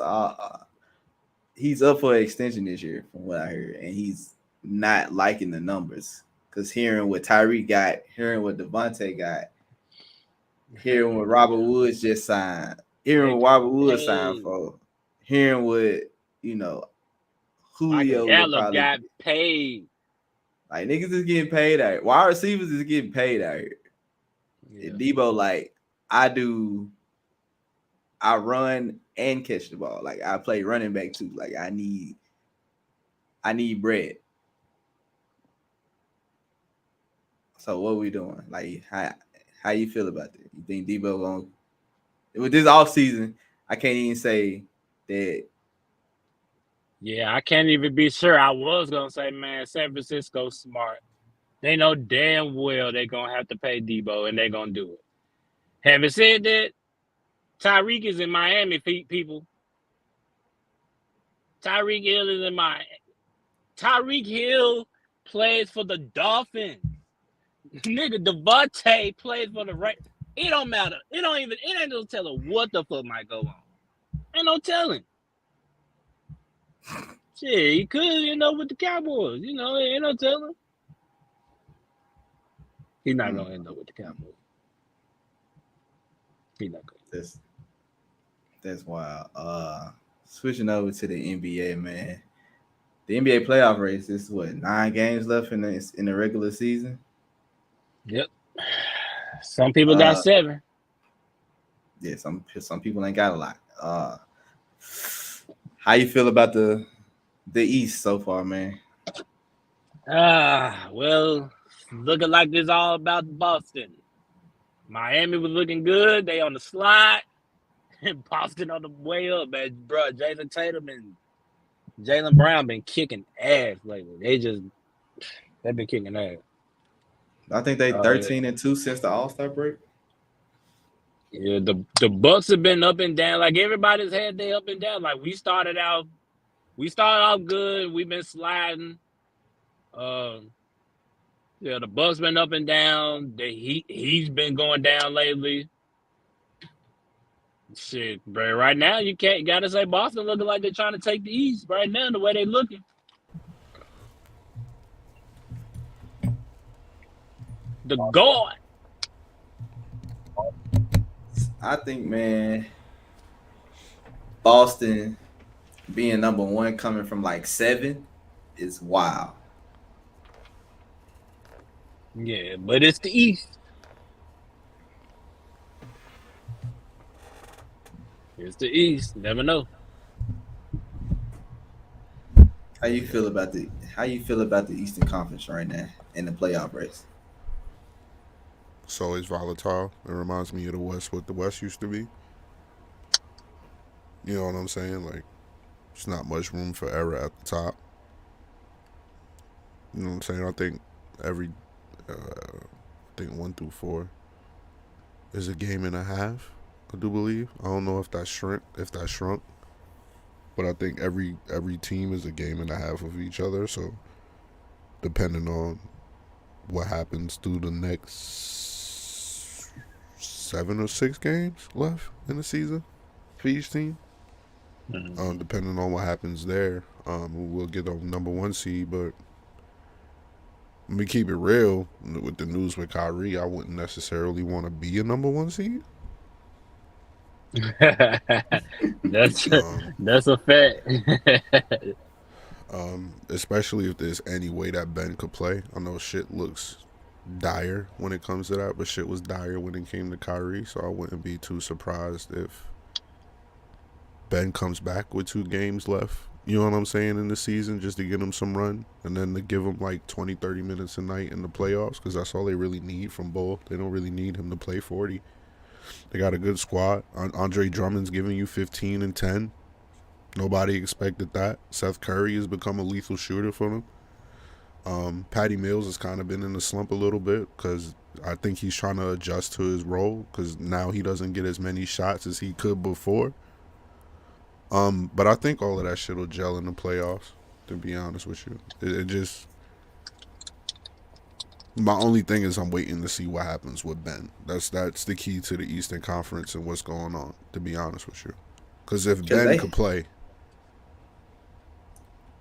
he's up for an extension this year, from what I heard, and he's not liking the numbers because hearing what Tyreek got, hearing what Devontae got, hearing what Robert Woods just signed, hearing what Robert Woods signed for, hearing what, you know, Julio will Gallup probably got get. paid. Like, niggas is getting paid out here. Wide receivers is getting paid out here. Yeah. And Debo, like, I run and catch the ball. Like, I play running back too. Like, I need bread. So what we doing? Like, how you feel about that? You think Debo going with this offseason? I can't even say that. Yeah, I can't even be sure. I was gonna say, man, San Francisco's smart. They know damn well they're gonna have to pay Debo, and they're gonna do it. Having said that, Tyreek is in Miami, people. Tyreek Hill is in Miami. Tyreek Hill plays for the Dolphins. Nigga, Devontae plays for the right. It don't matter. It ain't no telling what the fuck might go on. Ain't no telling. Shit, he could end up with the Cowboys. You know, ain't no telling. He's not gonna end up with the Cowboys. He's not gonna. That's wild. Switching over to the NBA, man. The NBA playoff race is what, 9 games left in the regular season. Yep. Some people got 7. Yeah, some people ain't got a lot. How you feel about the East so far, man? Well, looking like it's all about Boston. Miami was looking good. They on the slide. And Boston on the way up, man. Bro, Jason Tatum and Jaylen Brown been kicking ass lately. They've been kicking ass. I think they 13-2 since the All-Star break. Yeah, the Bucks have been up and down. Like, everybody's had their up and down. Like, we started off good. We've been sliding. Yeah, the Bucks been up and down. He's been going down lately. Shit, bro. Right now, you gotta say Boston looking like they're trying to take the East right now. The way they looking. The God. I think, man, Boston being number 1 coming from like 7 is wild. Yeah, but it's the East. It's the East. Never know. How you feel about the Eastern Conference right now in the playoff race? It's always volatile. It reminds me of the West, what the West used to be. You know what I'm saying? Like, there's not much room for error at the top. You know what I'm saying? I think I think 1 through 4 is a game and a half. I do believe. I don't know if that shrunk, but I think every team is a game and a half of each other. So, depending on what happens through the next 7 or 6 games left in the season for each team, depending on what happens there, we'll get a number 1 seed. But let me keep it real with the news with Kyrie. I wouldn't necessarily want to be a number 1 seed. That's a fact. Especially if there's any way that Ben could play. I know shit looks dire when it comes to that, but shit was dire when it came to Kyrie, so I wouldn't be too surprised if Ben comes back with 2 games left, you know what I'm saying, in the season, just to get him some run, and then to give him like 20-30 minutes a night in the playoffs, because that's all they really need from Bull. They don't really need him to play 40. They got a good squad. Andre Drummond's giving you 15 and 10. Nobody expected that. Seth Curry has become a lethal shooter for them. Patty Mills has kind of been in the slump a little bit because I think he's trying to adjust to his role because now he doesn't get as many shots as he could before. But I think all of that shit will gel in the playoffs, to be honest with you. It just... My only thing is I'm waiting to see what happens with Ben. That's the key to the Eastern Conference and what's going on, to be honest with you. Because if Ben could play...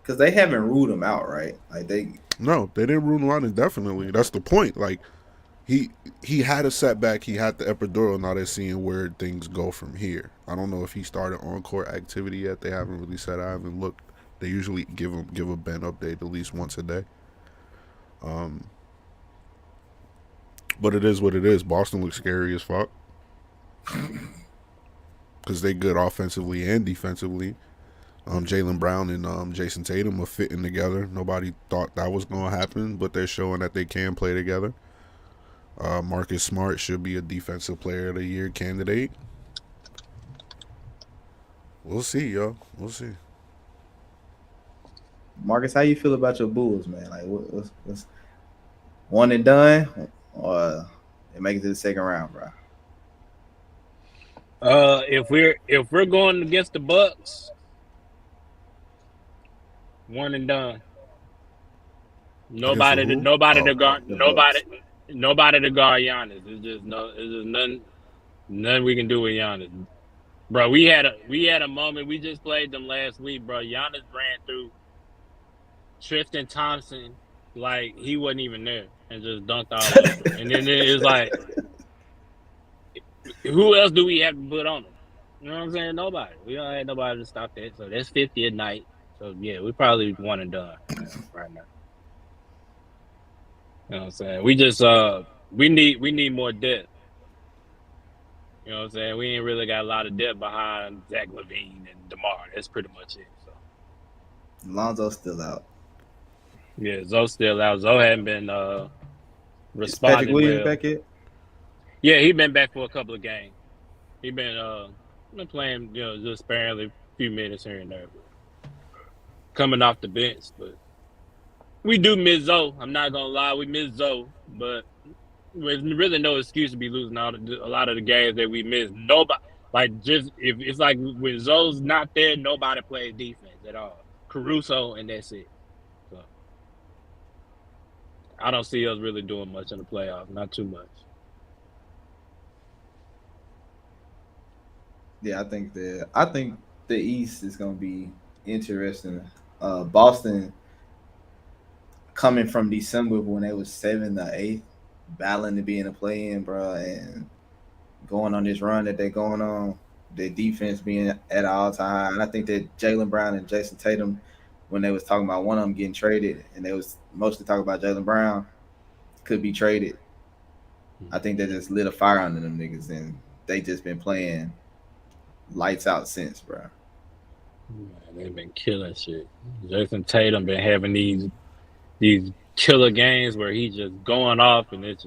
Because they haven't ruled him out, right? No, they didn't rule him out indefinitely. That's the point. Like, he had a setback. He had the epidural. Now they're seeing where things go from here. I don't know if he started on court activity yet. They haven't really said. I haven't looked. They usually give a Ben update at least once a day. But it is what it is. Boston looks scary as fuck because they good offensively and defensively. Jaylen Brown and Jason Tatum are fitting together. Nobody thought that was going to happen, but they're showing that they can play together. Marcus Smart should be a defensive player of the year candidate. We'll see, yo. We'll see. Marcus, how you feel about your Bulls, man? Like, what's one and done, or they make it to the second round, bro? If we're going against the Bucks, one and done. Nobody to guard Giannis. It's just nothing we can do with Giannis. Bro, we had a moment. We just played them last week, bro. Giannis ran through Tristan Thompson like he wasn't even there and just dunked all over him. And then it was like, who else do we have to put on him? You know what I'm saying? Nobody. We don't have nobody to stop that. So that's 50 a night. So yeah, we probably one and done right now. You know what I'm saying? We just we need more depth. You know what I'm saying? We ain't really got a lot of depth behind Zach LaVine and DeMar. That's pretty much it. So Lonzo's still out. Yeah, Zoe's still out. Zoe hadn't been responding. Patrick Williams well. back yet? Yeah, he been back for a couple of games. He been playing, just sparingly, a few minutes here and there, but coming off the bench. But we do miss Zoe. I'm not gonna lie, we miss Zoe, but there's really no excuse to be losing a lot of the games that we miss. Nobody, if it's like when Zoe's not there, nobody plays defense at all. Caruso, and that's it. So I don't see us really doing much in the playoffs. Not too much. Yeah, I think the East is gonna be interesting. Boston coming from December when they was 7th or 8th, battling to be in the play-in, bro, and going on this run that they're going on, their defense being at an all-time high. And I think that Jaylen Brown and Jason Tatum, when they was talking about one of them getting traded, and they was mostly talking about Jaylen Brown could be traded, I think they just lit a fire under them niggas, and they just been playing lights out since, bro. Man, they've been killing shit. Jason Tatum been having these killer games where he's just going off, and it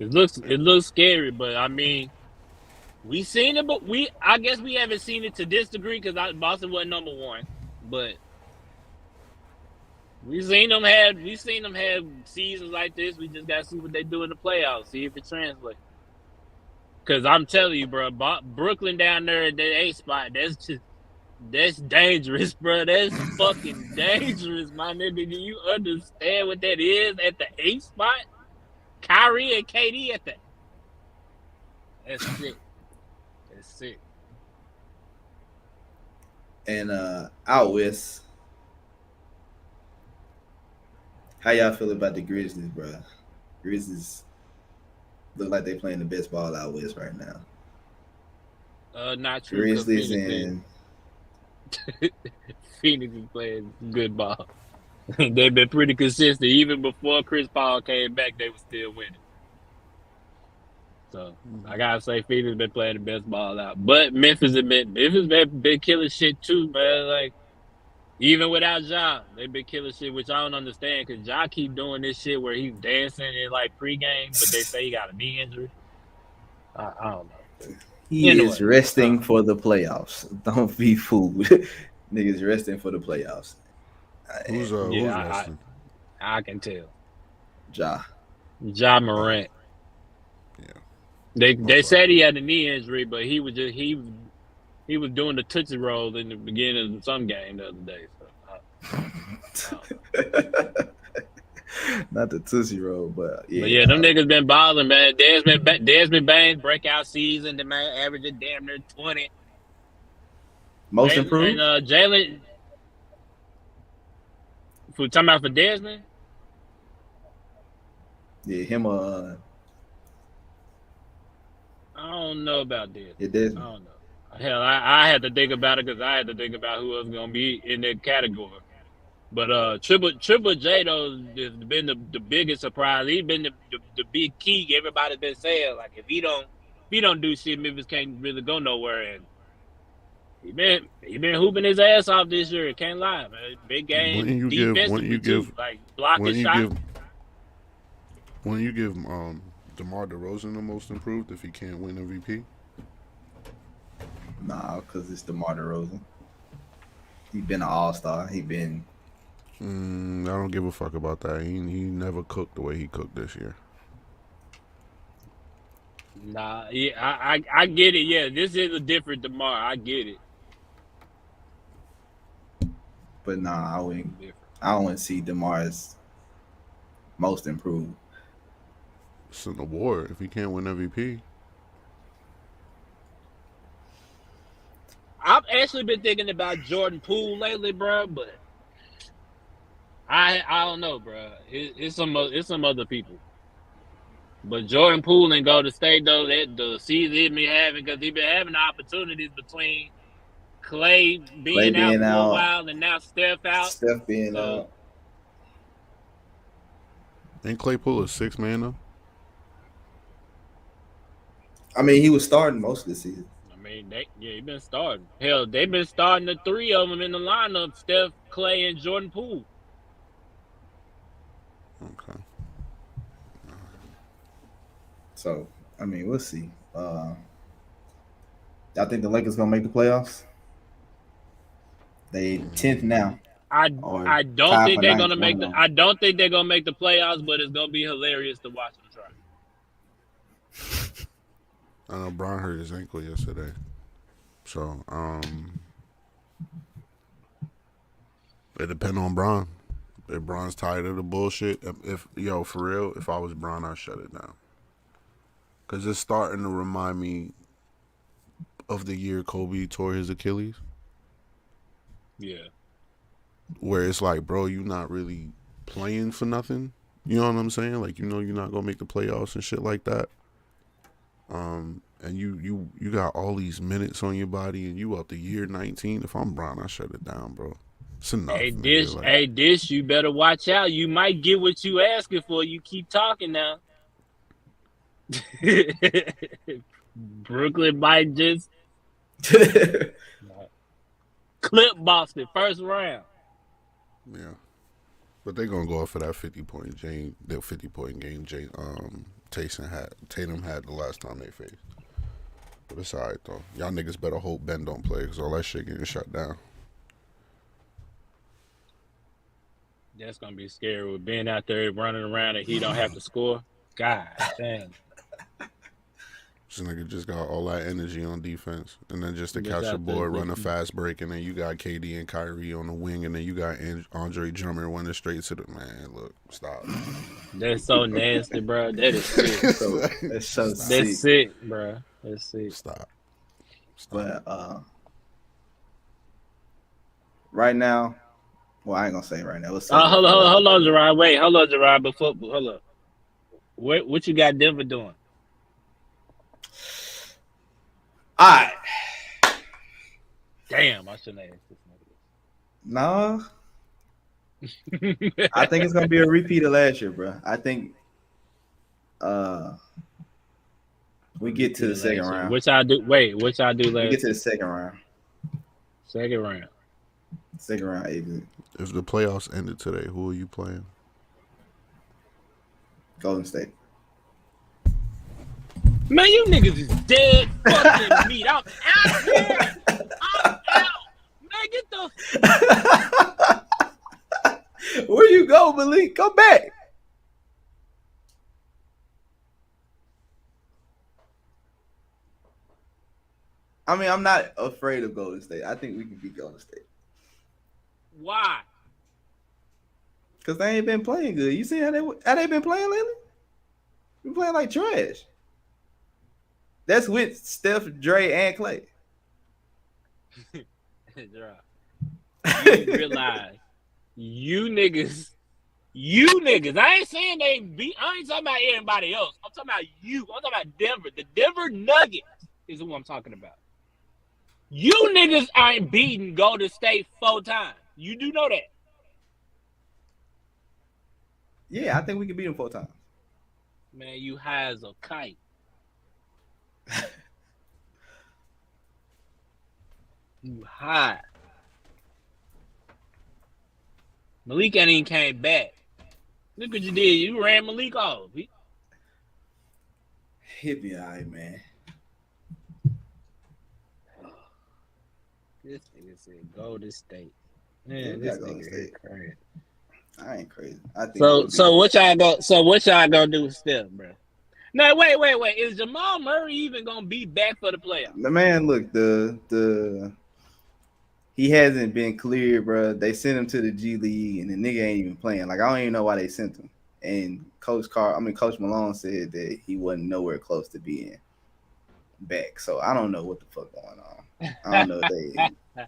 looks scary. But I mean, we seen it, but I guess we haven't seen it to this degree because Boston wasn't number one. But we seen them have seasons like this. We just gotta see what they do in the playoffs, see if it translates. Because I'm telling you, bro, Brooklyn down there at the 8th spot, that's dangerous, bro. That's fucking dangerous, my nigga. Do you understand what that is at the 8th spot? Kyrie and KD at that's sick. That's sick. And out west, how y'all feel about the Grizzlies, bro? Grizzlies look like they playing the best ball out west right now. Not true. Grizzlies and Phoenix is playing good ball. They've been pretty consistent. Even before Chris Paul came back, they were still winning. So I gotta say, Phoenix been playing the best ball out. But Memphis been killing shit too, man. Like even without Ja, they've been killing shit, which I don't understand because Ja keep doing this shit where he's dancing in like pregame, but they say he got a knee injury. I don't know. He is resting for the playoffs. Don't be fooled. Niggas resting for the playoffs. Who's resting? I can tell. Ja Morant. Yeah. They said he had a knee injury, but he was doing the Tootsie Roll in the beginning of some game the other day. So, not the Tootsie Roll, but yeah. But yeah, them niggas been balling, man. Desmond Bain breakout season, the man averaging damn near 20. Most improved. And Jalen, if we're talking about for Desmond, yeah, him or I don't know about this. It did. I don't know. Hell, I had to think about it because I had to think about who was gonna be in that category. But Triple J though has been the biggest surprise. He's been the big key. Everybody's been saying like if he don't do shit, Memphis can't really go nowhere. And he been hooping his ass off this year. Can't lie, man. Big game defensively too, like blocking shots. When you give DeMar DeRozan the most improved if he can't win MVP? Nah, because it's DeMar DeRozan. He been an all-star. He been. I don't give a fuck about that. He never cooked the way he cooked this year. Nah, yeah, I get it. Yeah, this is a different DeMar. I get it. But nah, I wouldn't see DeMar as most improved. It's an award if he can't win MVP. I've actually been thinking about Jordan Poole lately, bro, but I don't know, bro. It's some other people. But Jordan Poole and Golden State, though, that the season he been having, because he been having opportunities between Clay being out for a while and now Steph out. Steph being out. Ain't Clay Poole a 6 man though? I mean, he was starting most of the season. I mean, he been starting. Hell, they've been starting the three of them in the lineup: Steph, Clay, and Jordan Poole. Okay. So, I mean, we'll see. I think the Lakers gonna make the playoffs. They 10th now. I don't think they're gonna make the. I don't think they're gonna make the playoffs, but it's gonna be hilarious to watch them try. I know Bron hurt his ankle yesterday, so it depends on Bron. If Bron's tired of the bullshit, if for real, if I was Bron, I'd shut it down. Cause it's starting to remind me of the year Kobe tore his Achilles. Yeah. Where it's like, bro, you not really playing for nothing. You know what I'm saying? Like, you're not gonna make the playoffs and shit like that. And you got all these minutes on your body, and you up to year 19. If I'm Bron, I shut it down, bro. It's enough. Hey, Dish, you better watch out. You might get what you asking for. You keep talking now. Brooklyn might just clip Boston first round. Yeah, but they gonna go off for that 50-point game. That 50-point game. Tatum had the last time they faced. But it's alright though. Y'all niggas better hope Ben don't play because all that shit getting shut down. That's gonna be scary with Ben out there running around and he don't have to score. God damn. This nigga just got all that energy on defense, and then just to catch the boy, run a fast break, and then you got KD and Kyrie on the wing, and then you got Andre Drummond running straight to the man. Look, stop. That's so nasty, bro. That is sick. That's so That's sick. sick, bro. That's sick. Stop. But right now, well, I ain't gonna say right now. Hold on, Jarrod. Wait, hold on, Jarrod. Hold up. What you got Denver doing? All right. Damn, I shouldn't have asked this. No. I think it's gonna be a repeat of last year, bro. I think we get to the second round. Which I do. Wait, which I do last. We get to the second round. Second round. Second round exit. If the playoffs ended today, who are you playing? Golden State. Man, you niggas is dead fucking meat. I'm out here. I'm out. Man, get the. Where you go, Malik? Come back. I mean, I'm not afraid of Golden State. I think we can beat Golden State. Why? Because they ain't been playing good. You see how they been playing lately? Been playing like trash. That's with Steph, Dre, and Clay. You realize you niggas You niggas. I ain't saying they beat. I ain't talking about everybody else. I'm talking about you. I'm talking about Denver. The Denver Nuggets is who I'm talking about. You niggas ain't beating Golden State 4 times. You do know that. Yeah, I think we can beat them 4 times. Man, you high as a kite. You high. Malik ain't even came back. Look what you did. You ran Malik off. He'll be all right, man. This nigga said Golden State. Man, this nigga is crazy. I ain't crazy. I think so what y'all gonna do with Steph, bro? No, wait. Is Jamal Murray even gonna be back for the playoffs? The man, look, he hasn't been cleared, bro. They sent him to the G League, and the nigga ain't even playing. Like, I don't even know why they sent him. And Coach Malone said that he wasn't nowhere close to being back. So I don't know what the fuck going on. I don't know if they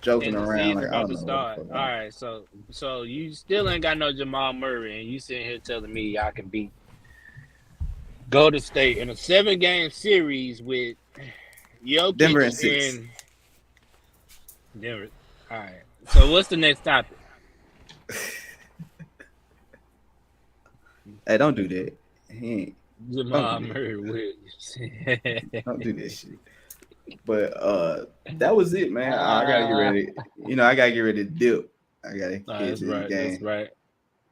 joking around. Like, I don't know. All right, so you still ain't got no Jamal Murray, and you sitting here telling me y'all can beat Golden State in a 7-game series with Jokic Denver and 6. Denver. All right. So what's the next topic? Hey, don't do that. He ain't. Jamal Murray Williams. Don't do that shit. But that was it, man. I gotta get ready. I gotta get ready to dip. I gotta get to the game. That's right.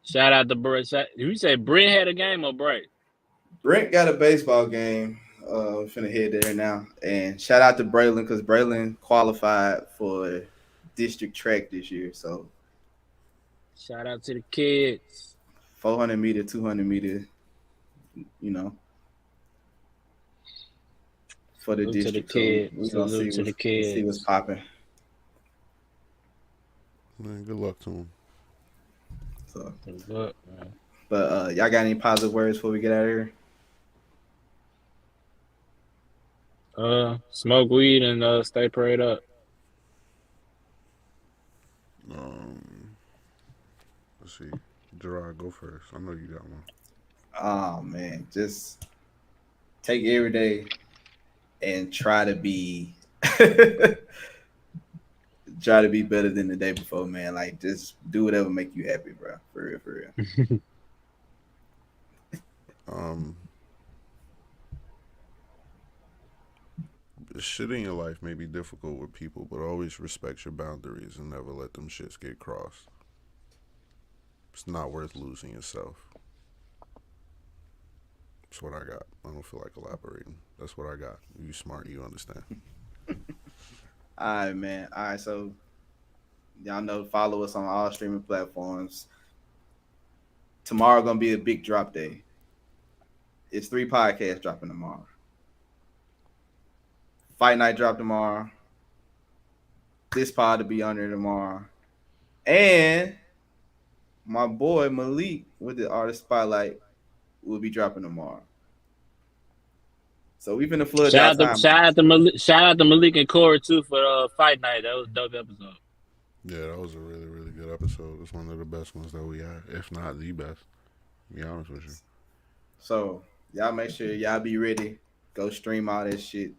Shout out to Brent. You say Brent had a game or Brent? Brent got a baseball game. We're finna head there now. And shout out to Braylon, because Braylon qualified for district track this year. So shout out to the kids. 400 meter, 200 meter, for the district. We're gonna see what's popping. Man, good luck to him. So, good luck, man. But y'all got any positive words before we get out of here? Smoke weed and stay prayed up. Let's see. Jarrod, go first. I know you got one. Oh man, just take every day and try to be better than the day before, man. Like, just do whatever make you happy, bro. For real. Shit in your life may be difficult with people, but always respect your boundaries and never let them shits get crossed. It's not worth losing yourself. That's what I got. I don't feel like elaborating. That's what I got. You smart, you understand. All right, man. All right, so y'all know, follow us on all streaming platforms. Tomorrow gonna be a big drop day. It's 3 podcasts dropping tomorrow. Fight Night drop tomorrow. This pod to be on there tomorrow. And my boy Malik with the Artist Spotlight will be dropping tomorrow. So we've been a flood. Shout out to Malik and Corey too for Fight Night. That was a dope episode. Yeah, that was a really, really good episode. It's one of the best ones that we had, if not the best. To be honest with you. So y'all make sure y'all be ready. Go stream all that shit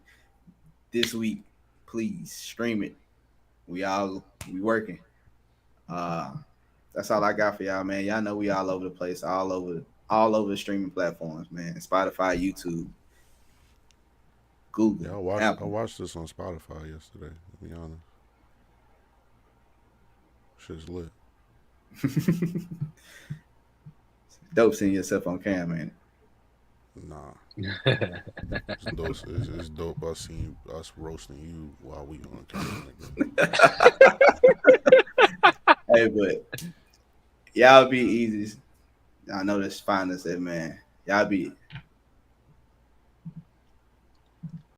this week. Please stream it. We working. That's all I got for y'all, man. Y'all know we all over the place, all over the streaming platforms, man. Spotify, YouTube, Google. Yeah, I watched this on Spotify yesterday, to be honest. Shit's lit. Dope seeing yourself on cam, man. Nah. It's dope us seeing us roasting you while we on camera. Hey, but y'all be easy. I know this finest, man. Y'all be